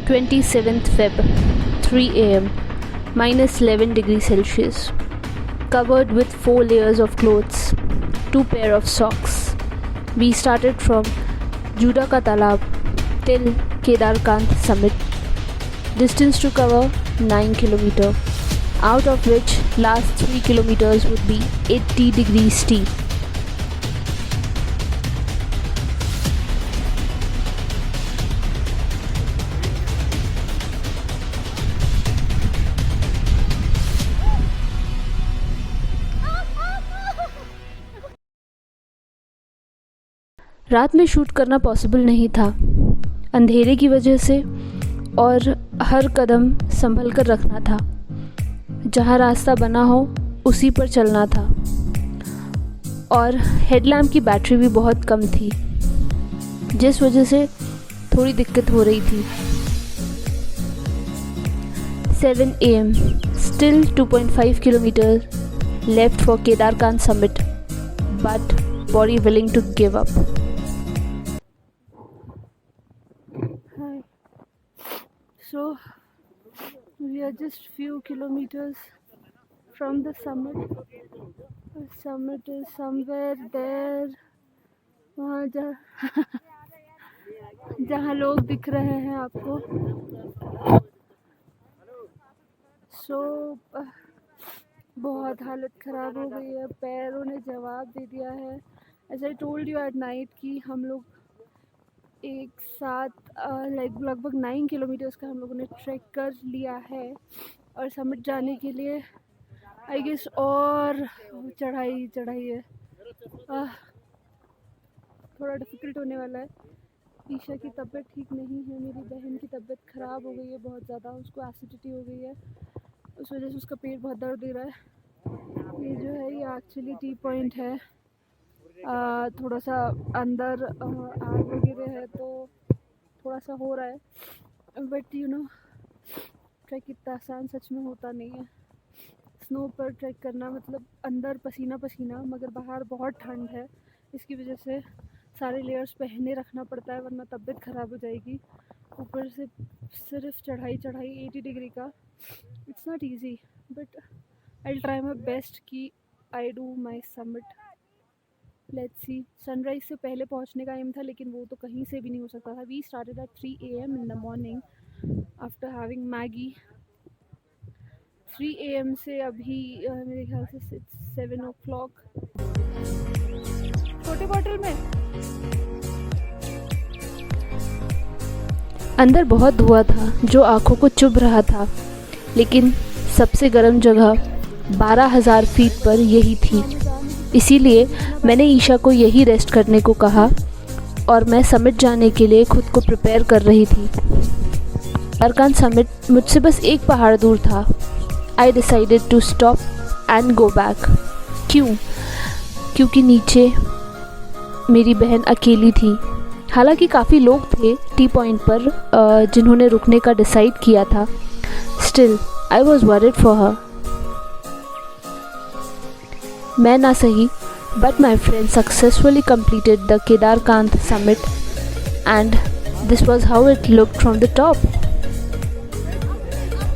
27th Feb, 3 a.m., minus 11 degrees Celsius. Covered with 4 layers of clothes, 2 pair of socks. We started from Juda Ka Talab till Kedarkant summit. Distance to cover 9 km, out of which last 3 kilometers would be 80 degrees steep. रात में shoot करना possible नहीं था, अंधेरे की वजह से, और हर कदम संभल कर रखना था। जहाँ रास्ता बना हो उसी पर चलना था, और हेडलैम्प की बैटरी भी बहुत कम थी, जिस वजह से थोड़ी दिक्कत हो रही थी। 7 AM, still 2.5 kilometers left for Kedarkant summit, but body willing to give up. Hi. So we are just few kilometers from the summit. The summit is somewhere there. वहाँ जहाँ लोग दिख रहे हैं आपको। बहुत हालत ख़राब हो गई है, पैरों ने जवाब दे दिया है। As I told you at night कि हम लोग एक साथ लगभग 9 किलोमीटर्स का हम लोगों ने ट्रैक कर लिया है, और समिट जाने के लिए आई गेस और चढ़ाई है। थोड़ा डिफ़िकल्ट होने वाला है। ईशा की तबीयत ठीक नहीं है, मेरी बहन की तबीयत ख़राब हो गई है बहुत ज़्यादा, उसको एसिडिटी हो गई है, उस वजह से उसका पेट बहुत दर्द दे रहा है। ये जो है ये एक्चुअली टी पॉइंट है, थोड़ा सा अंदर आग वगैरह है तो थोड़ा सा हो रहा है, बट यू नो ट्रैक इतना आसान सच में होता नहीं है। स्नो पर ट्रैक करना मतलब अंदर पसीना पसीना, मगर बाहर बहुत ठंड है, इसकी वजह से सारे लेयर्स पहने रखना पड़ता है, वरना तबीयत ख़राब हो जाएगी। ऊपर से सिर्फ चढ़ाई 80 डिग्री का, it's not easy, but I try my best कि I do my summit. Let's see. Sunrise से पहले पहुंचने का एम था, लेकिन वो तो कहीं से भी नहीं हो सकता था। We started at 3 AM in the morning after having Maggi. 3 AM से अभी मेरे ख्याल से 7 o'clock। छोटे बॉटल में अंदर बहुत धुआं था जो आँखों को चुभ रहा था, लेकिन सबसे गर्म जगह 12,000 फीट पर यही थी। इसीलिए मैंने ईशा को यही रेस्ट करने को कहा, और मैं समिट जाने के लिए खुद को प्रिपेयर कर रही थी। केदारकांत समिट मुझसे बस एक पहाड़ दूर था। I decided to stop and go back. क्योंकि नीचे मेरी बहन अकेली थी। हालांकि काफ़ी लोग थे टी पॉइंट पर जिन्होंने रुकने का डिसाइड किया था। Still I was worried for her. मैं ना सही, but my friend successfully completed the Kedarkant summit, and this was how it looked from the top.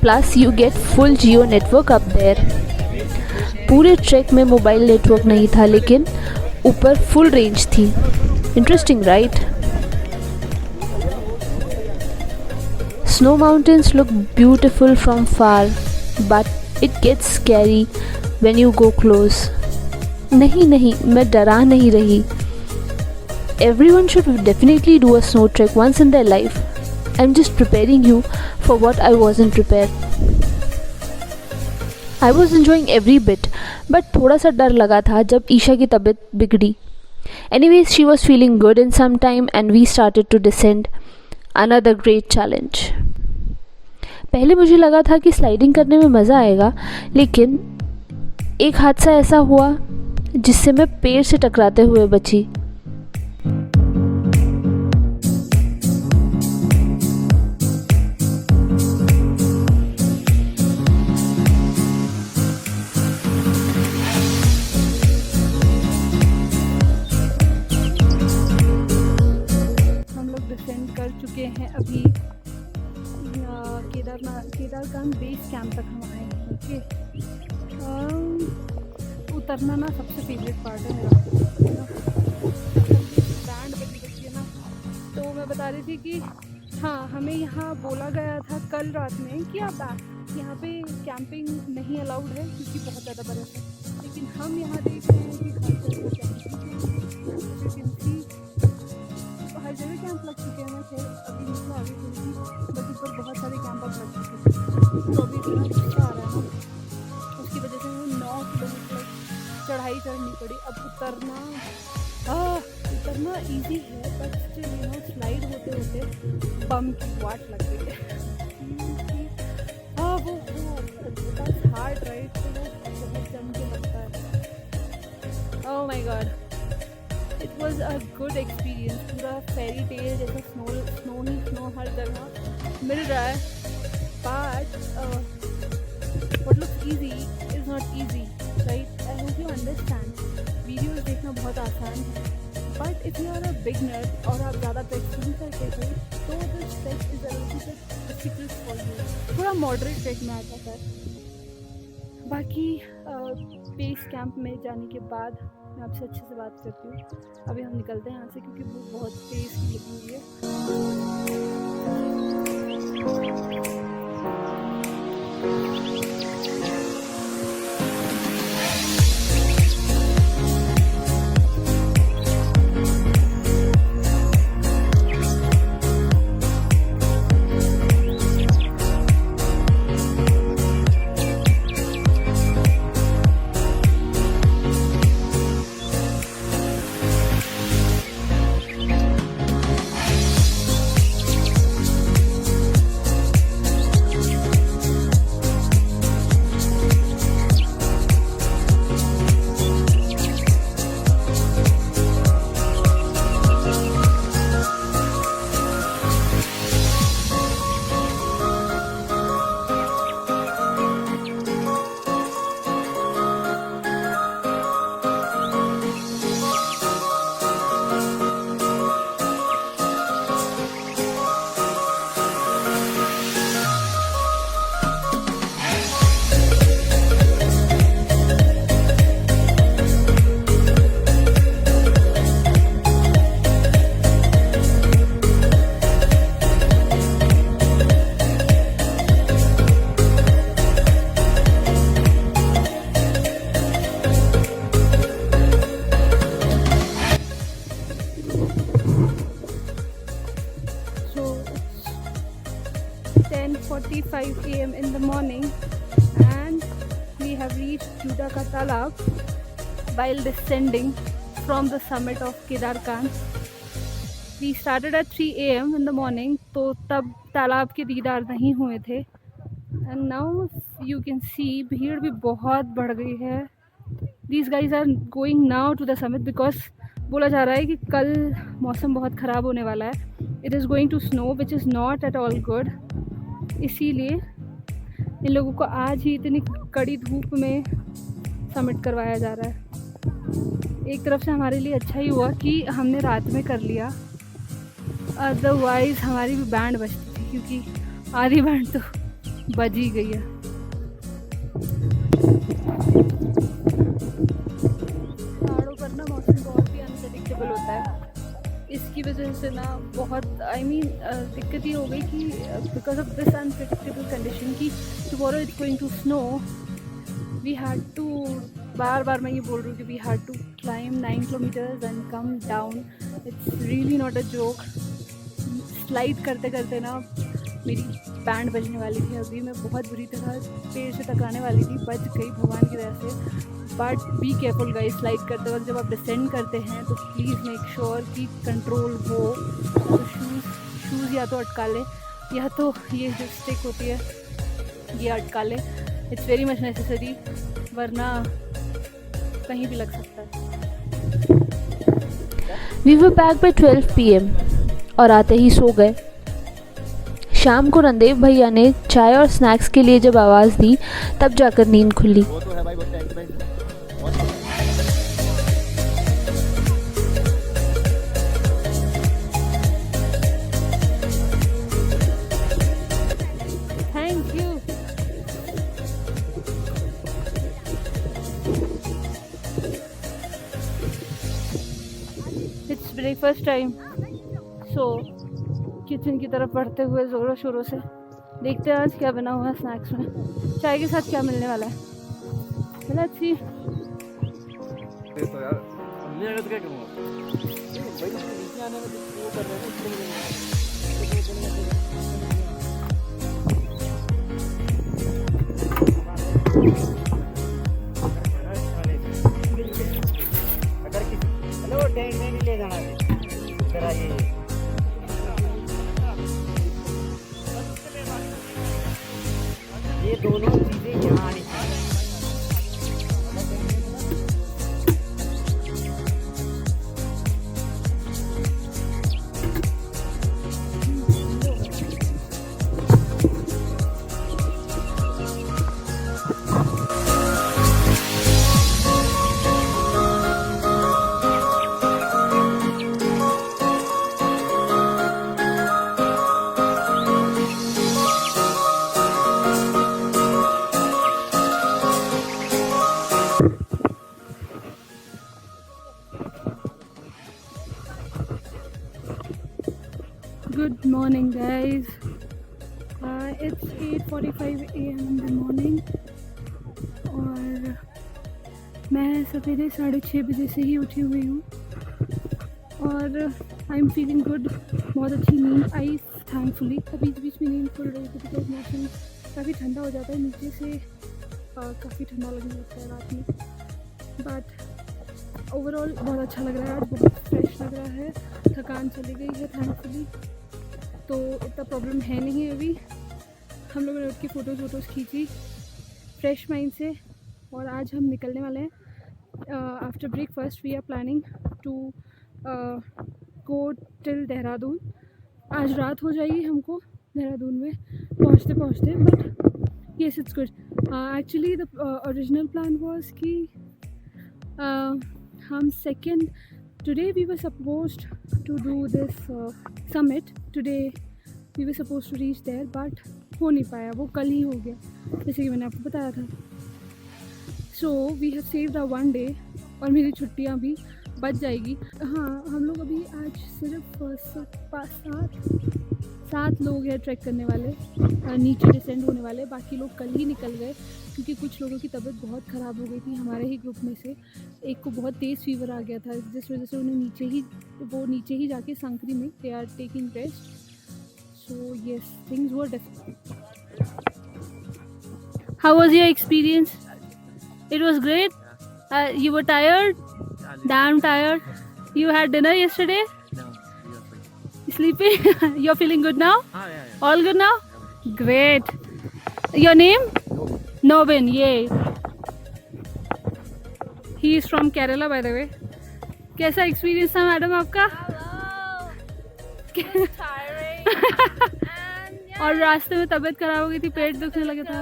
Plus you get full Jio network up there. पूरे track में mobile network नहीं था, लेकिन ऊपर full range थी। Interesting right? Snow mountains look beautiful from far, but it gets scary when you go close. नहीं, मैं डरा नहीं रही। Everyone should definitely do a snow trek once in their life. I'm just preparing you for what I wasn't prepared. I was enjoying every bit, but थोड़ा सा डर लगा था जब ईशा की तबीयत बिगड़ी। Anyways, she was feeling good in some time and we started to descend. Another great challenge. पहले मुझे लगा था कि स्लाइडिंग करने में मज़ा आएगा, लेकिन एक हादसा ऐसा हुआ जिससे मैं पेड़ से टकराते हुए बची। हम लोग डिसेंड कर चुके हैं अभी। उतरना ना सबसे फेवरेट पार्ट है मेरा, है ना। बैंड बजी है ना, तो मैं बता रही थी कि हाँ, हमें यहाँ बोला गया था कल रात में कि आप यहाँ पे कैंपिंग नहीं अलाउड है क्योंकि बहुत ज़्यादा बर्फ़ है, लेकिन हम यहाँ देख रहे हैं कि हर जगह कैंप लग चुके हैं। मैं खैर अभी निकला आगे थोड़ी, बस ऊपर बहुत सारे कैंप अब लग चुके हैं। तो अभी इतना गुस्सा आ रहा है ना, उसकी वजह से मुझे 9 किलोमीटर चढ़ाई चढ़नी पड़ी। अब उतरना इजी है, बट स्टिल स्लाइड होते होते बम की वाट लग गई है। वो हार्ड राइड तो वो बहुत जम के लगता है। Oh my God, it was a good experience. पूरा फेरी टेल जैसा स्नो हर जगह मिल रहा है, but what looks easy is not easy, right? I hope you understand. Videos देखना बहुत आसान है, but if you are a beginner और आप ज़्यादा ट्रेक नहीं करते थे तो this trek is a little bit difficult for you. थोड़ा मॉडरेट ट्रेक में आता है। बाकी बेस कैंप में जाने के बाद मैं आपसे अच्छे से बात करती हूँ। अभी हम निकलते हैं यहाँ से क्योंकि वो बहुत तेज़ की लगी हुई है। a.m. in the morning and we have reached Juda Ka Talab while descending from the summit of Kedarkand. We started at 3 a.m. in the morning, तो तब तालाब के दीदार नहीं हुए थे। And now you can see भीड़ भी बहुत बढ़ गई है। These guys are going now to the summit because बोला जा रहा है कि कल मौसम बहुत ख़राब होने वाला है। It is going to snow which is not at all good. इसीलिए इन लोगों को आज ही इतनी कड़ी धूप में समिट करवाया जा रहा है। एक तरफ से हमारे लिए अच्छा ही हुआ कि हमने रात में कर लिया, अदरवाइज़ हमारी भी बैंड बजती थी क्योंकि आधी बैंड तो बज ही गई है। पहाड़ों पर ना मौसम बहुत ही अनप्रेडिक्टेबल होता है, इसकी वजह से ना बहुत दिक्कत ये हो गई कि because of this unpredictable condition कि tomorrow it's going to snow, we had to बार बार मैं ये बोल रही हूँ कि we had to climb 9 kilometres and come down. It's really not a joke. Slide करते करते ना मेरी बैंड बजने वाली थी, अभी मैं बहुत बुरी तरह पेड़ से टकराने वाली थी, बच गई भगवान की दया से। But be careful guys, slide करते वक्त जब आप डिसेंड करते हैं तो प्लीज़ मेक श्योर कि कंट्रोल हो। तो शूज़ या तो अटका ले या तो ये जो स्टिक होती है ये अटका ले, इट्स वेरी मच नेसेसरी, वरना कहीं भी लग सकता है। We were back by 12 PM और आते ही सो गए। शाम को रणदेव भैया ने चाय और स्नैक्स के लिए जब आवाज़ दी तब जाकर नींद खुली। ब्रेकफास्ट टाइम, सो किचन की तरफ बढ़ते हुए ज़ोरों शोरों से देखते हैं आज क्या बना हुआ है स्नैक्स में, चाय के साथ क्या मिलने वाला है। चलो अच्छी तो यार हमने आने तो क्या करूँगा भाई, नीचे आने में वो कर रहे हैं अगर किसी हेलो टेंट में नहीं ले जाना इधर आइए। ये दोनों चीजें यहाँ आनी चाहिए। Good morning guys, it's 8:45 AM in the morning और मैं सवेरे 6:30 बजे से ही उठी हुई हूँ और आई एम फीलिंग गुड। बहुत अच्छी नींद आई थैंकफुली। बीच बीच में नींद खुल रही थी बिकॉज मौसम काफ़ी ठंडा हो जाता है नीचे से, काफ़ी ठंडा लगने लगता है रात में, बट ओवरऑल बहुत अच्छा लग रहा है आज, बहुत फ्रेश लग रहा है। थकान चली गई है थैंकफुली, तो इतना प्रॉब्लम है नहीं अभी। हम लोगों ने उठ के फ़ोटोज़ खींची फ्रेश माइंड से और आज हम निकलने वाले हैं। After breakfast we are planning to go till Dehradun. आज रात हो जाएगी हमको देहरादून में पहुंचते पहुंचते, but yes it's good. Actually the original plan was कि हम second today we were supposed to do this summit today, we were supposed to reach there but हो नहीं पाया, वो कल ही हो गया जैसे कि मैंने आपको बताया था। so we have saved our one day और मेरी छुट्टियां भी बच जाएगी। हाँ, हम लोग अभी आज सिर्फ 7 लोग हैं ट्रैक करने वाले, नीचे डिसेंड होने वाले। बाकी लोग कल ही निकल गए क्योंकि कुछ लोगों की तबीयत बहुत ख़राब हो गई थी। हमारे ही ग्रुप में से एक को बहुत तेज़ फीवर आ गया था, जिस वजह से उन्हें नीचे ही जाके संकरी में they are taking rest. So yes, things were different. How was your experience? It was great. You were tired? Damn tired. You had dinner yesterday? Sleepy? You're feeling good now? yeah. All good now? Great. Your name? Nobin. Yay. He is from Kerala by the way. कैसा experience था madam आपका? और रास्ते में तबीयत खराब हो गई थी, पेट दुखने लगा था।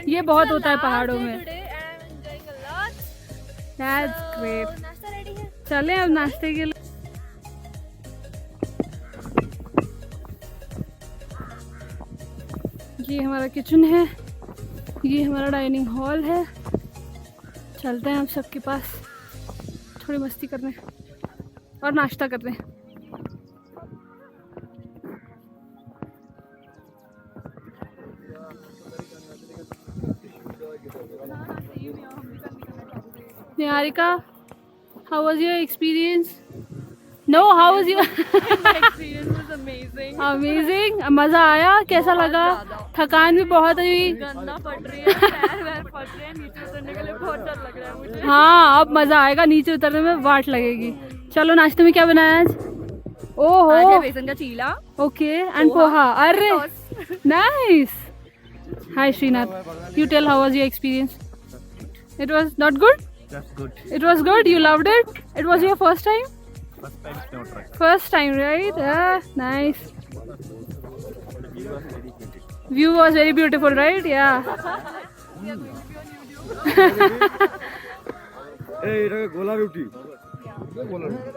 ये बहुत होता है पहाड़ों में। That's great. चले अब नाश्ते के लिए। ये हमारा किचन है, ये हमारा डाइनिंग हॉल है। चलते हैं हम सबके पास थोड़ी मस्ती करने और नाश्ता करने। Niharika, how was your experience? No, how was your experience was amazing. amazing? मज़ा आया? कैसा लगा? थकान भी बहुत हुई। गंदा फट रही है, पैर वैर फट रहे हैं, नीचे उतरने के लिए बहुत डर लग रहा है मुझे। हाँ, अब मज़ा आएगा, नीचे उतरने में वाट लगेगी। चलो, नाश्ते में क्या बनाया आज? ओहो, आज है बेसन का चीला। Okay, and poha. अरे nice. Hi Shrinath, you tell how was your experience? It was not good? That's good. It was good. You loved it. It was your first time. First time snow track. First time, right? Yeah, nice. View was very beautiful. View was very beautiful, right? Yeah. এই এটাকে গোলা রুটি গোলা রুটি।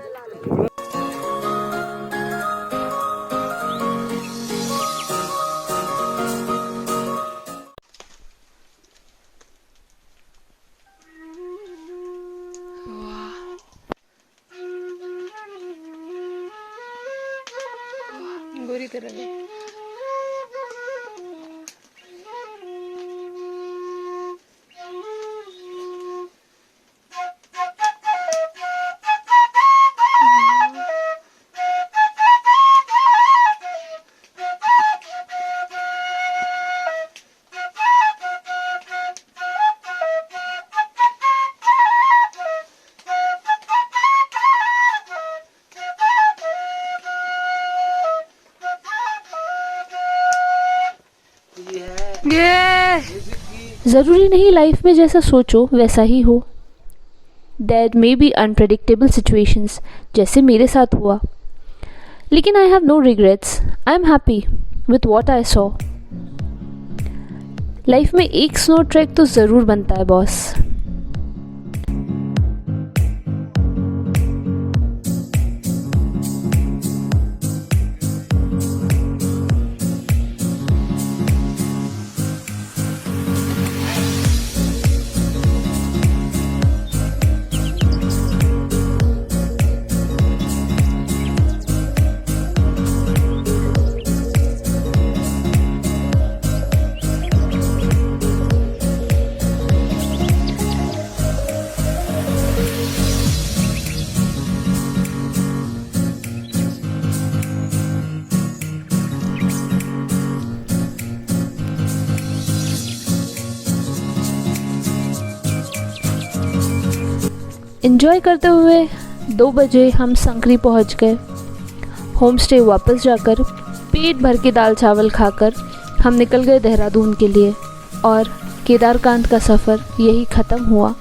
मेरी तरह है। ज़रूरी नहीं लाइफ में जैसा सोचो वैसा ही हो। There may be unpredictable situations जैसे मेरे साथ हुआ, लेकिन I have no regrets. I am happy with what I saw. Life में एक स्नो ट्रैक तो ज़रूर बनता है बॉस। एंजॉय करते हुए 2 बजे हम संकरी पहुंच गए। होम स्टे वापस जाकर पेट भर के दाल चावल खाकर हम निकल गए देहरादून के लिए और केदारकांत का सफ़र यही ख़त्म हुआ।